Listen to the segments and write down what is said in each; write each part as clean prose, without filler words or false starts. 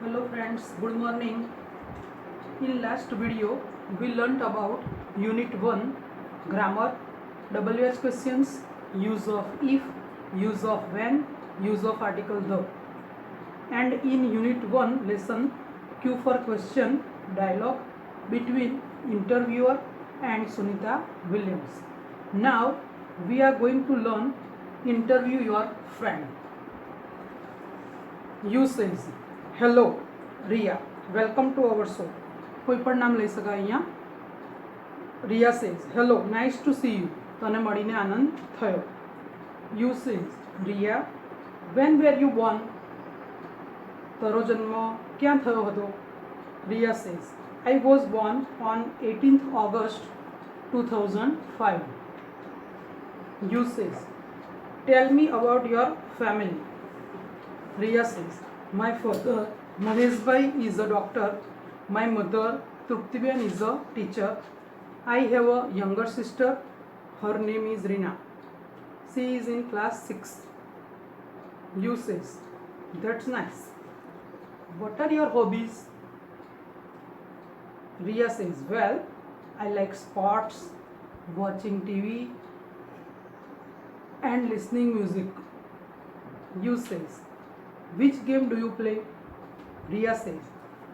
Hello friends, good morning. In last video we learnt about unit 1 grammar, WH questions, use of if, use of when, use of article the. And in unit 1 lesson Q for question dialogue between interviewer and Sunita Williams. Now we are going to learn interview your friend. You says hello Riya welcome to our show. કોઈ પણ નામ લઈ શકાય અહીંયા. Riya says hello nice to see you, તને મળીને આનંદ થયો. You says Riya when were you born, તારો જન્મ ક્યાં થયો હતો? Riya says I was born on 18th August 2005. You says tell me about your family. Riya says, my father Mahesh Bhai is a doctor. My mother Truptiben is a teacher. I have a younger sister. Her name is Rina. She is in class 6. You says, that's nice. What are your hobbies? Riya says, well, I like sports, watching TV and listening music. You says, which game do you play? Riya says,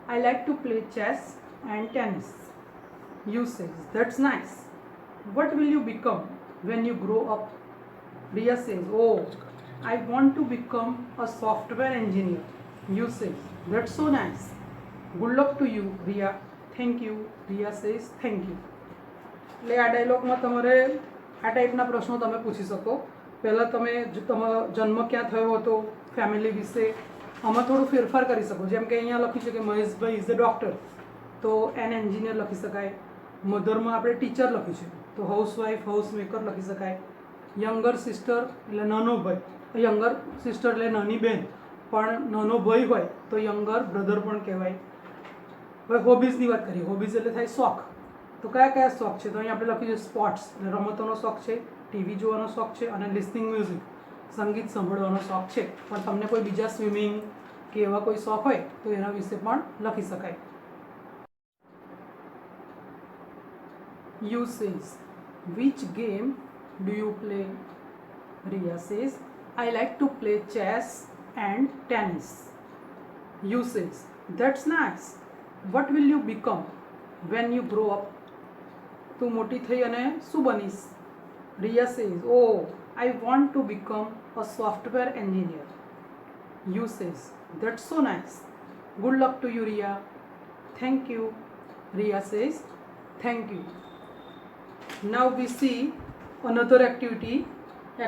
I like to play chess and tennis. You says, that's nice. What will you become when you grow up? Riya says, oh, I want to become a software engineer. You says, that's so nice. Good luck to you, Riya. Thank you. Riya says, thank you. એટલે આ ડાયલોગમાં તમારે આ ટાઈપના પ્રશ્નો તમે પૂછી શકો. પહેલાં તમે તમારો જન્મ ક્યાં થયો હતો, ફેમિલી વિશે આમાં થોડું ફેરફાર કરી શકો. જેમ કે અહીંયા લખ્યું છે કે મહેશભાઈ ઇઝ અ ડૉક્ટર, તો એન એન્જિનિયર લખી શકાય. મધરમાં આપણે ટીચર લખ્યું છે તો હાઉસવાઈફ હાઉસ મેકર લખી શકાય. યંગર સિસ્ટર એટલે નાનો ભાઈ, યંગર સિસ્ટર એટલે નાની બહેન, પણ નાનો ભાઈ હોય તો યંગર બ્રધર પણ કહેવાય. હવે હોબીઝની વાત કરીએ. હોબીઝ એટલે થાય શોખ. તો કયા કયા શોખ છે? તો અહીંયા આપણે લખ્યું છે સ્પોર્ટ્સ એટલે રમતોનો શોખ છે, ટીવી જોવાનો શોખ છે, અને લિસનિંગ મ્યુઝિક સંગીત સાંભળવાનો શોખ છે. પણ તમને કોઈ બીજા સ્વિમિંગ કે એવા કોઈ શોખ હોય તો એના વિશે પણ લખી શકાય. You says which game do you play? Riya says I like to play chess and tennis. You says that's nice. What will you become when you grow up? તું મોટી થઈ અને શું બનીશ? Riya says, oh, I want to become a software engineer. You says, that's so nice. Good luck to you, Riya. Thank you. Riya says, thank you. Now we see another activity,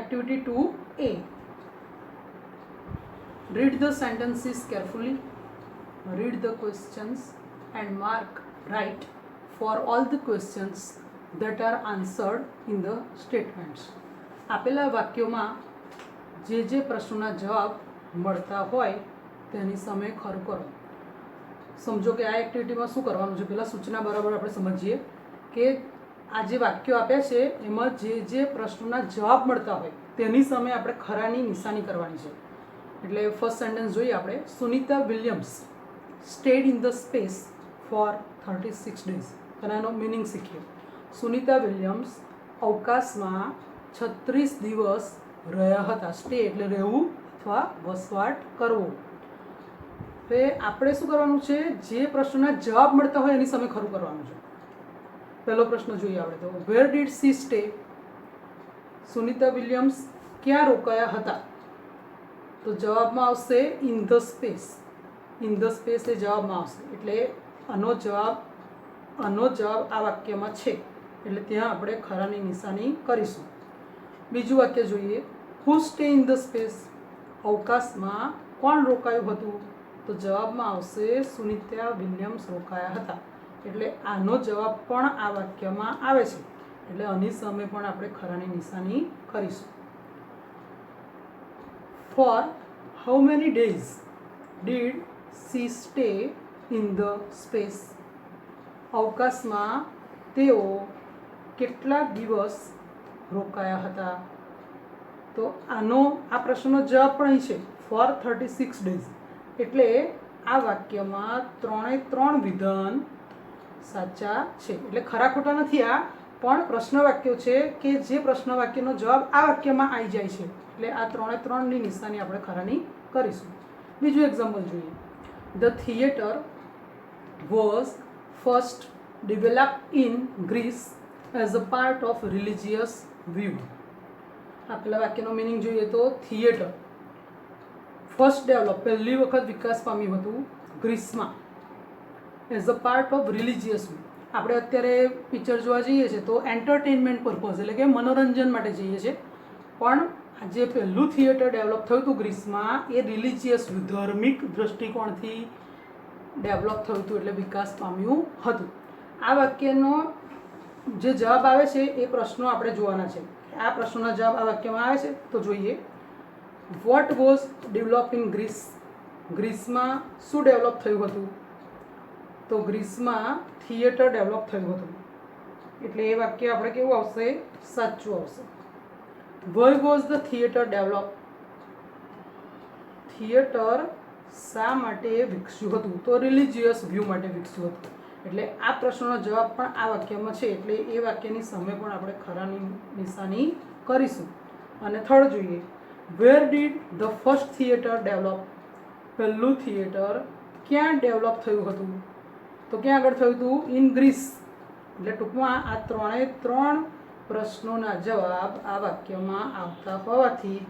activity 2A. Read the sentences carefully. Read the questions and mark right for all the questions that are answered in the statements. આપેલા વાક્યોમાં જે જે પ્રશ્નોના જવાબ મળતા હોય તેની સામે ખરું કરો. સમજો કે આ એક્ટિવિટીમાં શું કરવાનું છે. પહેલાં સૂચના બરાબર આપણે સમજીએ કે આ જે વાક્યો આપ્યા છે એમાં જે જે પ્રશ્નોના જવાબ મળતા હોય તેની સામે આપણે ખરાની નિશાની કરવાની છે. એટલે ફર્સ્ટ સેન્ટેન્સ જોઈએ આપણે. Sunita Williams stayed in the space for 36 days. અને આનો મિનિંગ શીખીએ. સુનિતા વિલિયમ્સ અવકાશમાં 36 દિવસ રહ્યા હતા. સ્ટે એટલે રહેવું અથવા વસવાટ કરવો. હવે આપણે શું કરવાનું છે? જે પ્રશ્નના જવાબ મળતા હોય એની સામે ખરું કરવાનું છે. પહેલો પ્રશ્ન જોઈએ આપણે તો. Where did she stay? Sunita Williams ક્યાં રોકાયા હતા? તો જવાબમાં આવશે in the space. In the space એ જવાબમાં આવશે. એટલે આનો જવાબ આ વાક્યમાં છે એટલે ત્યાં આપણે ખરાની નિશાની કરીશું. બીજું વાક્ય જોઈએ. હુ સ્ટે ઇન ધ સ્પેસ? અવકાશમાં કોણ રોકાયું હતું? તો જવાબમાં આવશે સુનિતા વિલિયમ્સ રોકાયા હતા. એટલે આનો જવાબ પણ આ વાક્યમાં આવે છે એટલે આની સામે પણ આપણે ખરાની નિશાની કરીશું. For how many days did she stay in the space? અવકાશમાં તેઓ કેટલા દિવસ રોકાયા હતા? તો આનો આ પ્રશ્નનો જવાબ પણ અહીં છે ફોર 36 days. એટલે આ વાક્યમાં ત્રણે ત્રણ વિધાન સાચા છે. એટલે ખરા ખોટા નથી આ, પણ પ્રશ્ન વાક્યો છે કે જે પ્રશ્ન વાક્યનો જવાબ આ વાક્યમાં આવી જાય છે. એટલે આ ત્રણે ત્રણની નિશાની આપણે ખરાની કરીશું. બીજું એક્ઝામ્પલ જોઈએ. The theatre was first developed in Greece as a part of religious view. આપેલા વાક્યનો મિનિંગ જોઈએ તો થિયેટર ફર્સ્ટ ડેવલપ પહેલી વખત વિકાસ પામ્યું હતું ગ્રીસમાં as a part of religious view. આપણે અત્યારે પિક્ચર જોવા જઈએ છીએ તો એન્ટરટેનમેન્ટ પર્પઝ એટલે કે મનોરંજન માટે જઈએ છીએ, પણ જે પહેલું થિયેટર ડેવલપ થયું હતું ગ્રીસમાં એ રિલિજિયસ વ્યૂ ધાર્મિક દૃષ્ટિકોણથી ડેવલપ થયું હતું, એટલે વિકાસ પામ્યું હતું. આ વાક્યનો જે જવાબ આવે છે એ પ્રશ્નો આપણે જોવાના છે. આ પ્રશ્નોના જવાબ આ વાક્યમાં આવે છે તો જોઈએ. What was develop in Greece? ગ્રીસમાં શું ડેવલપ થયું હતું? તો ગ્રીસમાં થિયેટર ડેવલપ થયું હતું. એટલે એ વાક્ય આપણે કેવું આવશે? સાચું આવશે. Why was the theatre develop? Theatre શા માટે વિકસ્યું હતું? તો રિલિજિયસ વ્યૂ માટે વિકસ્યું હતું. એટલે આ પ્રશ્નનો જવાબ પણ આ વાક્યમાં છે, એટલે એ વાક્યની સામે પણ આપણે ખરાની નિશાની કરીશું. અને થર્ડ જોઈએ. Where did the first theatre develop? પહેલું થિયેટર ક્યાં ડેવલપ થયું હતું? તો ક્યાં આગળ થયું હતું? In Greece. એટલે ટૂંકમાં આ ત્રણે ત્રણ પ્રશ્નોના જવાબ આ વાક્યમાં આવતા હોવાથી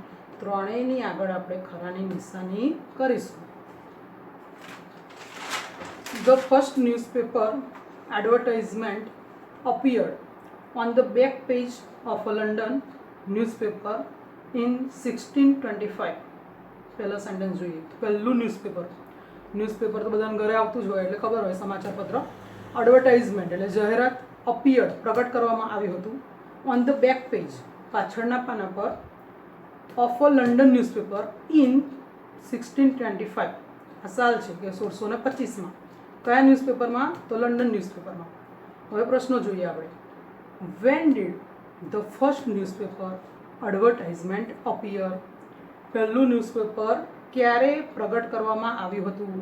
ત્રણેયની આગળ આપણે ખરાની નિશાની કરીશું. The first newspaper advertisement appeared on the back page of a London newspaper in 1625. પહેલા સેન્ટેન્સ જોઈએ. પહેલું ન્યૂઝપેપર તો બધાને ઘરે આવતું જ હોય એટલે ખબર હોય, સમાચાર પત્ર. એડવર્ટાઇઝમેન્ટ એટલે જાહેરાત. અપિયર્ડ પ્રગટ કરવામાં આવ્યું હતું. ઓન ધ બેક પેજ પાછળના પાના પર. Of a London newspaper in 1625. આ સાલ છે કે 1625માં. કયા ન્યૂઝપેપરમાં? તો લંડન ન્યૂઝપેપરમાં. હવે પ્રશ્નો જોઈએ આપણે. When did the first newspaper advertisement appear? પહેલું ન્યૂઝપેપર ક્યારે પ્રગટ કરવામાં આવ્યું હતું?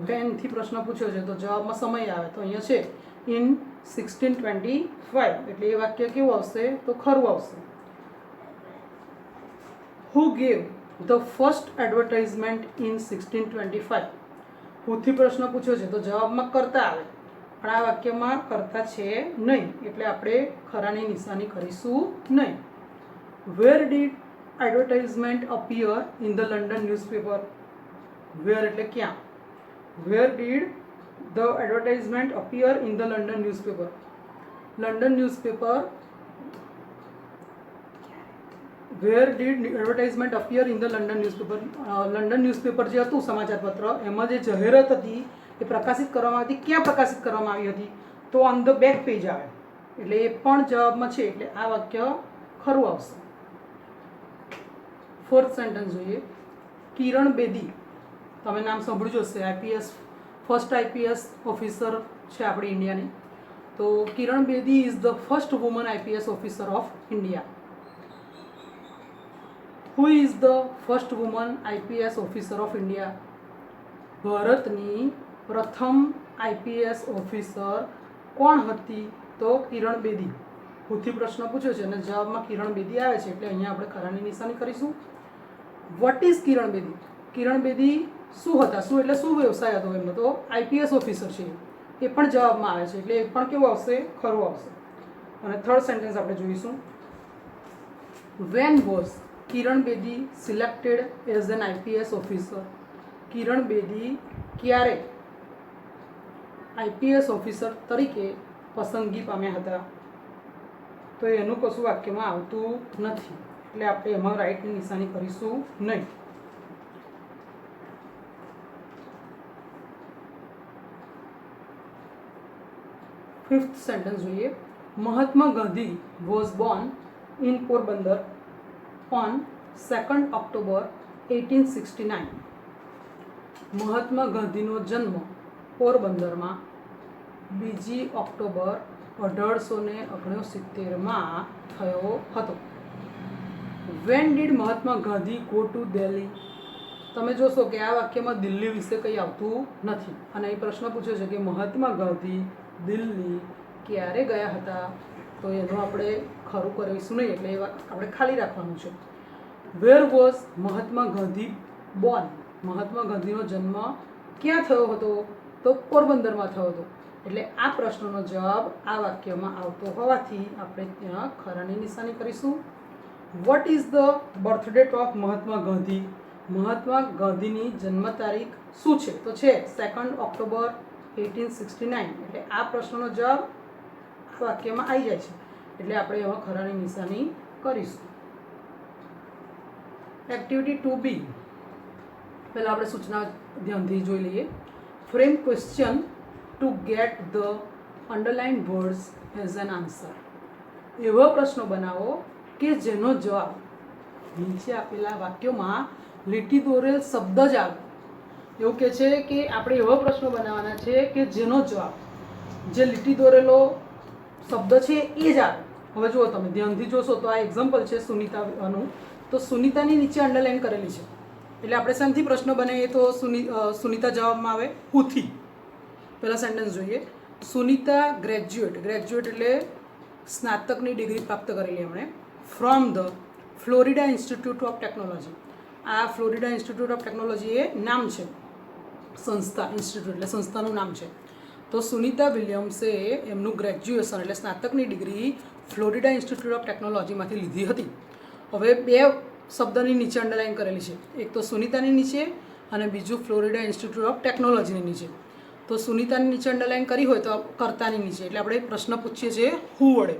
વેનથી પ્રશ્ન પૂછ્યો છે તો જવાબમાં સમય આવે તો અહીંયા છે ઇન 1625. એટલે એ વાક્ય કેવું આવશે? તો ખરું આવશે. Who gave the first advertisement in 1625? હુથી પ્રશ્ન પૂછ્યો છે તો જવાબમાં કરતા આવે, પણ આ વાક્યમાં કરતા છે નહીં, એટલે આપણે ખરાની નિશાની કરીશું નહીં. Where did advertisement appear in the London newspaper? Where એટલે ક્યાં? Where did the advertisement appear in the London newspaper? London newspaper where did advertisement appear in the London newspaper? London newspaper જે હતું સમાચારપત્ર, એમાં જે જાહેરાત હતી એ પ્રકાશિત કરવામાં આવી હતી. ક્યાં પ્રકાશિત કરવામાં આવી હતી? તો ઓન ધ બેક પેજ આવે, એટલે એ પણ જવાબમાં છે, એટલે આ વાક્ય ખરું આવશે. ફોર્થ સેન્ટેન્સ જોઈએ. કિરણ બેદી, તમે નામ સાંભળ્યું હશે, આઈપીએસ ફર્સ્ટ આઈપીએસ ઓફિસર છે આપણી ઇન્ડિયાની. તો Kiran Bedi is the first woman IPS officer of India. Who is the first woman IPS officer of India? ભારતની પ્રથમ આઈપીએસ ઓફિસર કોણ હતી? તો કિરણ બેદી. હુથી પ્રશ્ન પૂછ્યો છે અને જવાબમાં કિરણ બેદી આવે છે, એટલે અહીંયા આપણે ખરાની નિશાની કરીશું. What is Kiran Bedi? કિરણ બેદી શું હતા? શું એટલે શું વ્યવસાય હતો એમનો? તો આઈપીએસ ઓફિસર છે, એ પણ જવાબમાં આવે છે, એટલે એ પણ કેવું આવશે? ખરું આવશે. અને થર્ડ સેન્ટેન્સ આપણે જોઈશું. When was Kiran Bedi selected as an IPS officer? Kiran Bedi ક્યારે આઈપીએસ ઓફિસર તરીકે પસંદગી પામ્યા હતા? તો એનું કશું વાક્યમાં આવતું નથી, એટલે આપણે એમાં રાઈટની નિશાની કરીશું નહીં. ફિફ્થ સેન્ટેન્સ જોઈએ. Mahatma Gandhi was born in Porbandar on 2nd October 1869. Mahatma ગાંધીનો જન્મ પોરબંદરમાં 2 ઓક્ટોબર 1869માં થયો હતો. When did Mahatma Gandhi go to Delhi? તમે જોશો કે આ વાક્યમાં દિલ્હી વિશે કંઈ આવતું નથી અને એ પ્રશ્ન પૂછ્યો છે કે મહાત્મા ગાંધી દિલ્હી ક્યારે ગયા હતા, તો એનું આપણે ખરું કરીશું નહીં, એટલે એ આપણે ખાલી રાખવાનું છે. Where was Mahatma Gandhi born? Mahatma ગાંધીનો જન્મ ક્યાં થયો હતો, તો પોરબંદરમાં થયો હતો. એટલે આ પ્રશ્નનો જવાબ આ વાક્યમાં આવતો હોવાથી આપણે ત્યાં ખરાની નિશાની કરીશું. What is the birth date of Mahatma Gandhi? Mahatma ગાંધીની જન્મ તારીખ શું છે, તો છે 2 ઓક્ટોબર 1869. એટલે આ પ્રશ્નનો જવાબ આ વાક્યમાં આવી જાય છે, એટલે આપણે એમાં ખરાની નિશાની કરીશું. Activity 2B. પહેલાં આપણે સૂચના ધ્યાનથી જોઈ લઈએ. Frame question two get the underline words as an answer. એવા પ્રશ્નો બનાવો કે જેનો જવાબ નીચે આપેલા વાક્યોમાં લીટી દોરેલ શબ્દ જ આવે. એવું કહે છે કે આપણે એવા પ્રશ્નો બનાવવાના છે કે જેનો જવાબ જે લીટી દોરેલો શબ્દ છે એ જ આવે. હવે જુઓ, તમે ધ્યાનથી જોશો તો આ એક્ઝામ્પલ છે સુનિતાનું. તો સુનિતાની નીચે અંડરલાઇન કરેલી છે, એટલે આપણે શાંતિ પ્રશ્ન બનાવીએ તો સુનિતા જવાબમાં આવે હુથી. પહેલાં સેન્ટેન્સ જોઈએ. સુનિતા ગ્રેજ્યુએટ. ગ્રેજ્યુએટ એટલે સ્નાતકની ડિગ્રી પ્રાપ્ત કરેલી એમણે. From the Florida institute of technology. આ ફ્લોરિડા ઇન્સ્ટિટ્યૂટ ઓફ ટેકનોલોજી એ નામ છે, સંસ્થા. ઇન્સ્ટિટ્યૂટ એટલે સંસ્થાનું નામ છે. તો સુનિતા વિલિયમ્સે એમનું ગ્રેજ્યુએશન એટલે સ્નાતકની ડિગ્રી ફ્લોરિડા ઇન્સ્ટિટ્યૂટ ઓફ ટેકનોલોજીમાંથી લીધી હતી. હવે બે શબ્દની નીચે અંડરલાઇન કરેલી છે, એક તો સુનિતાની નીચે અને બીજું ફ્લોરિડા ઇન્સ્ટિટ્યૂટ ઓફ ટેકનોલોજીની નીચે. તો સુનિતાની નીચે અંડરલાઇન કરી હોય તો કર્તાની નીચે, એટલે આપણે પ્રશ્ન પૂછીએ છીએ હુ વડે.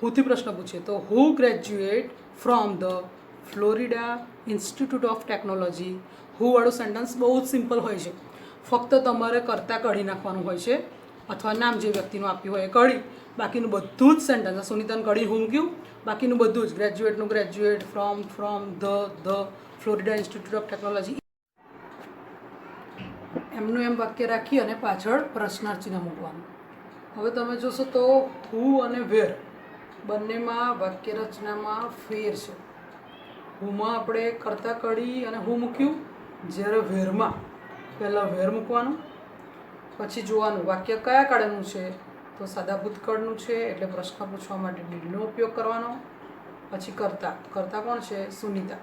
હુથી પ્રશ્ન પૂછીએ તો who graduate from the Florida institute of technology. Who વાળું સેન્ટેન્સ બહુ જ સિમ્પલ હોય છે, ફક્ત તમારે કર્તા કાઢી નાખવાનું હોય છે, અથવા નામ જે વ્યક્તિનું આપ્યું હોય એ કાઢી, બાકીનું બધું જ સેન્ટેન્સ સુનિતાને કાઢી હું મૂક્યું, બાકીનું બધું જ ગ્રેજ્યુએટનું graduate, from the Florida institute of technology એમનું એમ વાક્ય રાખી અને પાછળ પ્રશ્નાર્થ ચિહ્ન મૂકવાનું. હવે તમે જોશો તો હુ અને વેર બંનેમાં વાક્ય રચનામાં ફેર છે. હુમાં આપણે કર્તા કાઢી અને હું મૂક્યું, જ્યારે વેરમાં પહેલાં વેર મૂકવાનું, પછી જોવાનું વાક્ય કયા કાળનું છે, તો સાદા ભૂતકાળનું છે એટલે પ્રશ્ન પૂછવા માટે ડીડનો ઉપયોગ કરવાનો. પછી કર્તા કોણ છે, સુનિતા,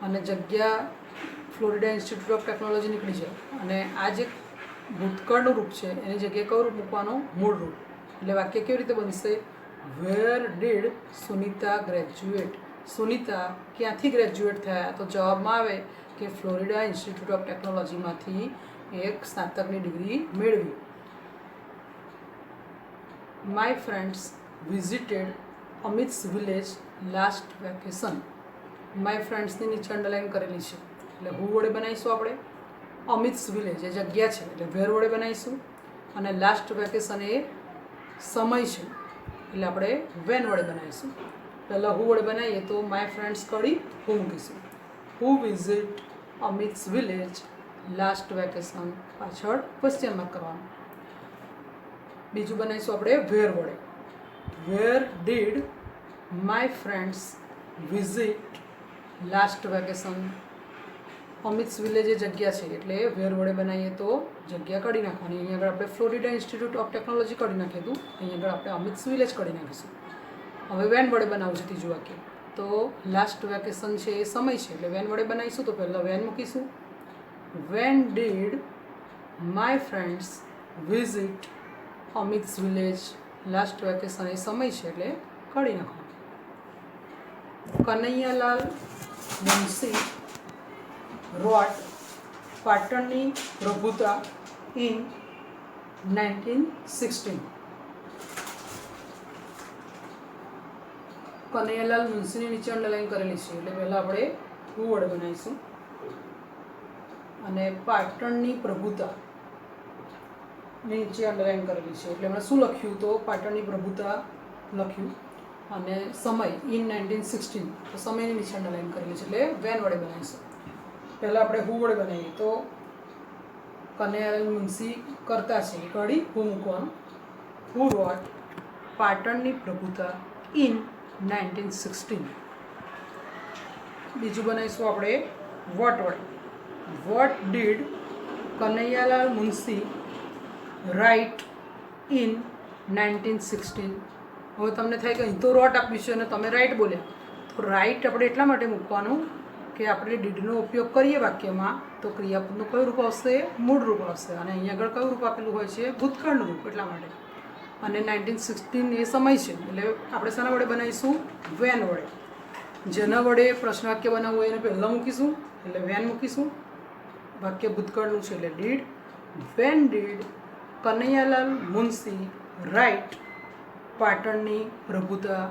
અને જગ્યા ફ્લોરિડા ઇન્સ્ટિટ્યૂટ ઓફ ટેકનોલોજી નીકળી છે, અને આ જે ભૂતકાળનું રૂપ છે એની જગ્યાએ કયું રૂપ મૂકવાનું, મૂળ રૂપ. એટલે વાક્ય કેવી રીતે બનશે, where did Sunita graduate. Sunita ક્યાંથી ગ્રેજ્યુએટ થયા, તો જવાબમાં આવે કે ફ્લોરિડા ઇન્સ્ટિટ્યૂટ ઓફ ટેકનોલોજીમાંથી એક સ્નાતકની ડિગ્રી મેળવી. My friends visited Amit's village last vacation. My ફ્રેન્ડ્સની નીચે અંડરલાઇન કરેલી છે, એટલે હુ વડે બનાવીશું આપણે. અમિત્સ વિલેજ એ જગ્યા છે એટલે વેર વડે બનાવીશું, અને લાસ્ટ વેકેશન એ સમય છે એટલે આપણે વેન વડે બનાવીશું. પહેલાં હુ વડે બનાવીએ તો માય ફ્રેન્ડ્સ કરી હુ મૂકીશું. Who visit Amit's village last vacation, પાછળ ક્વેશ્ચન માર્ક કરવાનું. બીજું બનાવીશું આપણે વેર વડે. Where did my friends visit last vacation. Amit's village એ જગ્યા છે એટલે વેર વડે બનાવીએ તો જગ્યા કાઢી નાખવાની. અહીં આગળ આપણે ફ્લોરિડા ઇન્સ્ટિટ્યૂટ ઓફ ટેકનોલોજી કાઢી નાખ્યું હતું, અહીં આગળ આપણે અમિત્સ વિલેજ કાઢી નાખીશું. હવે વેન વડે બનાવવું છે ત્રીજું વાક્ય. તો લાસ્ટ વેકેશન છે એ સમય છે એટલે વેન વડે બનાવીશું, તો પહેલાં વેન મૂકીશું. When did my friends visit Amit's village last vacation એ સમય છે એટલે કાઢી નાખવાનું. કનૈયાલાલ મુનશી રોટ પાટણની પ્રભુતા ઇન 1916. કનૈયાલાલ મુનશીની નીચે અંડરલાઇન કરેલી છે એટલે પહેલાં આપણે હુ વડે બનાવીશું, અને પાટણની પ્રભુતા નીચે અંડરલાઇન કરેલી છે એટલે એમણે શું લખ્યું, તો પાટણની પ્રભુતા લખ્યું, અને સમય ઇન 1916 તો સમયની નીચે અંડરલાઇન કરેલી છે એટલે વેન વડે બનાવીશું. પહેલાં આપણે હુ વડે બનાવીએ તો કનૈયાલાલ મુનશી કરતા છે કાઢી હુ મૂકવાનું. હુ રોટ પાટણની પ્રભુતા ઇન 1916. બીજું બનાવીશું આપણે વોટ વડે. What did Kanaiyalal Munshi write in 1916? હવે તમને થાય કે અહીં તો રોટ આપ્યું છે અને તમે રાઇટ બોલ્યા, તો રાઇટ આપણે એટલા માટે મૂકવાનું કે આપણે ડીડનો ઉપયોગ કરીએ વાક્યમાં તો ક્રિયાપદનું કયું રૂપ આવશે? મૂળ રૂપ આવશે. અને અહીં આગળ કયું રૂપ આપેલું હોય છે? ભૂતકાળનું રૂપ. એટલા માટે. અને 1916 એ સમય છે એટલે આપણે શાના વડે બનાવીશું? વેન વડે. જેના વડે પ્રશ્ન વાક્ય બનાવવું હોય એને પહેલાં મૂકીશું એટલે વેન મૂકીશું. વાક્ય ભૂતકાળનું છે એટલે did. When did Kanaiyalal Munshi write પાટણની પ્રભુતા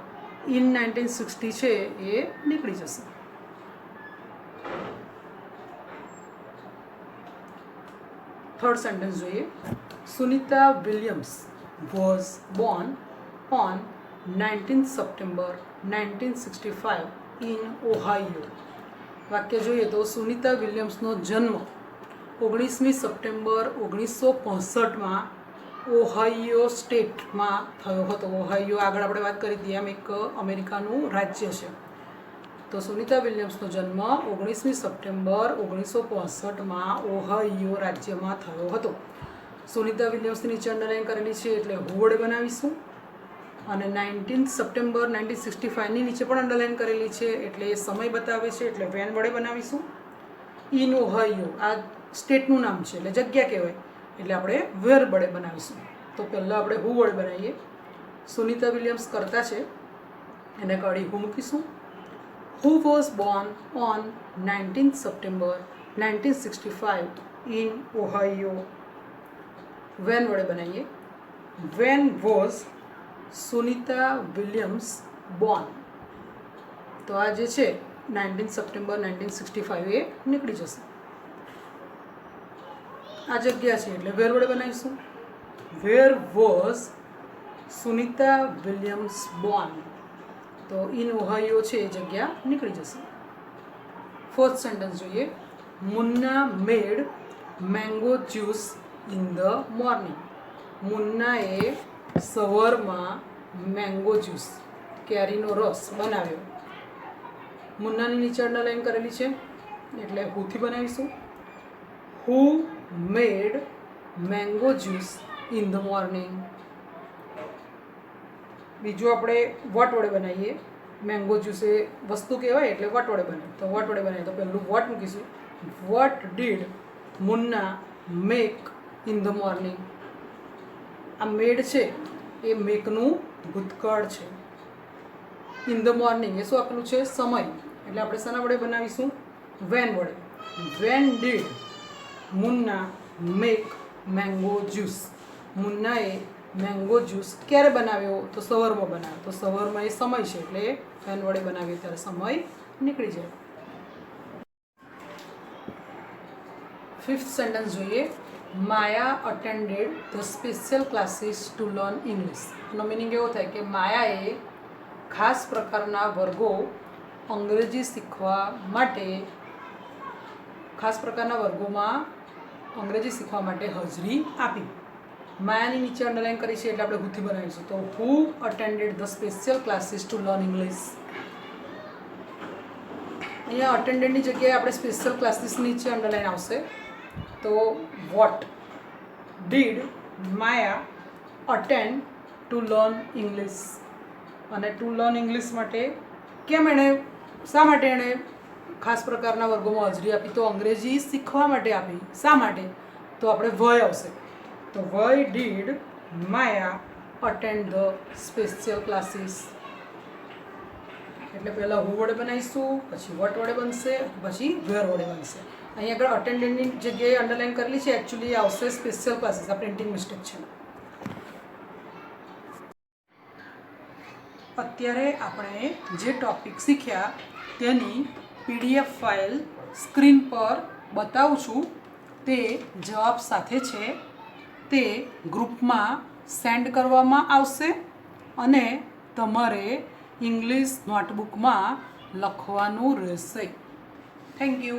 ઇન 1960 છે એ નીકળી જશે. થર્ડ સેન્ટેન્સ જોઈએ. Sunita Williams was born on 19th September 1965 in Ohio. વાક્ય જોઈએ તો સુનિતા વિલિયમ્સનો જન્મ 19મી સપ્ટેમ્બર 1965માં ઓહાઈઓ સ્ટેટમાં થયો હતો. ઓહાઈઓ આગળ આપણે વાત કરી હતી એમ એક અમેરિકાનું રાજ્ય છે. તો સુનિતા વિલિયમ્સનો જન્મ 19મી સપ્ટેમ્બર 1965માં ઓહાઈઓ રાજ્યમાં થયો હતો. સુનિતા વિલિયમ્સની નીચે અંડરલાઇન કરેલી છે એટલે હું વડે બનાવીશું. અને 19 સપ્ટેમ્બર 1965ની નીચે પણ અંડરલાઇન કરેલી છે એટલે એ સમય બતાવે છે એટલે વેન વડે બનાવીશું. ઇન ઓહાઈઓ આ સ્ટેટનું નામ છે એટલે જગ્યા કહેવાય એટલે આપણે વેર વડે બનાવીશું. તો પહેલાં આપણે હું વડે બનાવીએ. સુનિતા વિલિયમ્સ કરતા છે એને કાઢી હું મૂકીશું. Who was born on 19th September 1965 in Ohio. When વડે બનાવીએ. When was Sunita Williams born. તો આ જે છે 19 સપ્ટેમ્બર 1965 એ નીકળી જશે. આ જગ્યા છે એટલે વેર વડે બનાવીશું. Where was Sunita Williams born. તો ઇન ઓહાઈઓ છે એ જગ્યા નીકળી જશે. ફોર્થ સેન્ટેન્સ જોઈએ. Munna made mango juice in the morning. મુન્નાએ સવારમાં મેંગો જ્યુસ કેરીનો રસ બનાવ્યો. મુન્નાની નીચે અંડરલાઇન કરેલી છે એટલે હુથી બનાવીશું. Who made mango juice in the morning. બીજું આપણે વોટ વડે બનાવીએ. મેંગો જ્યુસ એ વસ્તુ કહેવાય એટલે વોટ વડે બનાવીએ. તો વોટ વડે બનાવીએ તો પહેલું વોટ મૂકીશું. What did Munna make in the morning. આ મેડ છે એ મેકનું ભૂતકાળ છે. ઇન ધ મોર્નિંગ એ શું આપેલું છે? સમય. એટલે આપણે શાના વડે બનાવીશું? વેન વડે. When did Munna make mango juice. મુન્નાએ મેંગો જ્યુસ ક્યારે બનાવ્યો? તો સવારમાં બનાવ્યો. તો સવારમાં એ સમય છે એટલે વેન વડે બનાવીએ ત્યારે સમય નીકળી જાય. ફિફ્થ સેન્ટેન્સ જોઈએ. Maya attended the special classes to learn English. એનો મિનિંગ એવો થાય કે માયાએ ખાસ પ્રકારના વર્ગો અંગ્રેજી શીખવા માટે હાજરી આપી. માયાની નીચે અંડરલાઇન કરી છે એટલે આપણે હુથી બનાવીશું. તો who attended the special classes to learn English. અહીંયા અટેન્ડેડની જગ્યાએ આપણે સ્પેશિયલ ક્લાસીસ નીચે અંડરલાઇન આવશે. તો what did Maya attend two learn English. અને ટુ લર્ન ઇંગ્લિશ માટે શા માટે એણે ખાસ પ્રકારના વર્ગોમાં હાજરી આપી? તો અંગ્રેજી શીખવા માટે આપી. શા માટે? તો આપણે વય આવશે. તો વય did Maya attend the special classes. એટલે પહેલાં હુ વડે બનાવીશું, પછી વોટ વડે બનશે, પછી વેર વડે બનશે. અહીં આગળ અટેન્ડન્ટની જગ્યાએ અંડરલાઇન કરેલી છે એકચ્યુઅલી આવશે સ્પેશિયલ ક્લાસીસ. આ પ્રિન્ટિંગ મિસ્ટેક છે. અત્યારે આપણે જે ટૉપિક શીખ્યા તેની PDF ફાઇલ સ્ક્રીન પર બતાવું છું. તે જવાબ સાથે છે. તે ગ્રુપમાં સેન્ડ કરવામાં આવશે અને તમારે ઇંગ્લિશ નોટબુકમાં લખવાનું રહેશે. Thank you.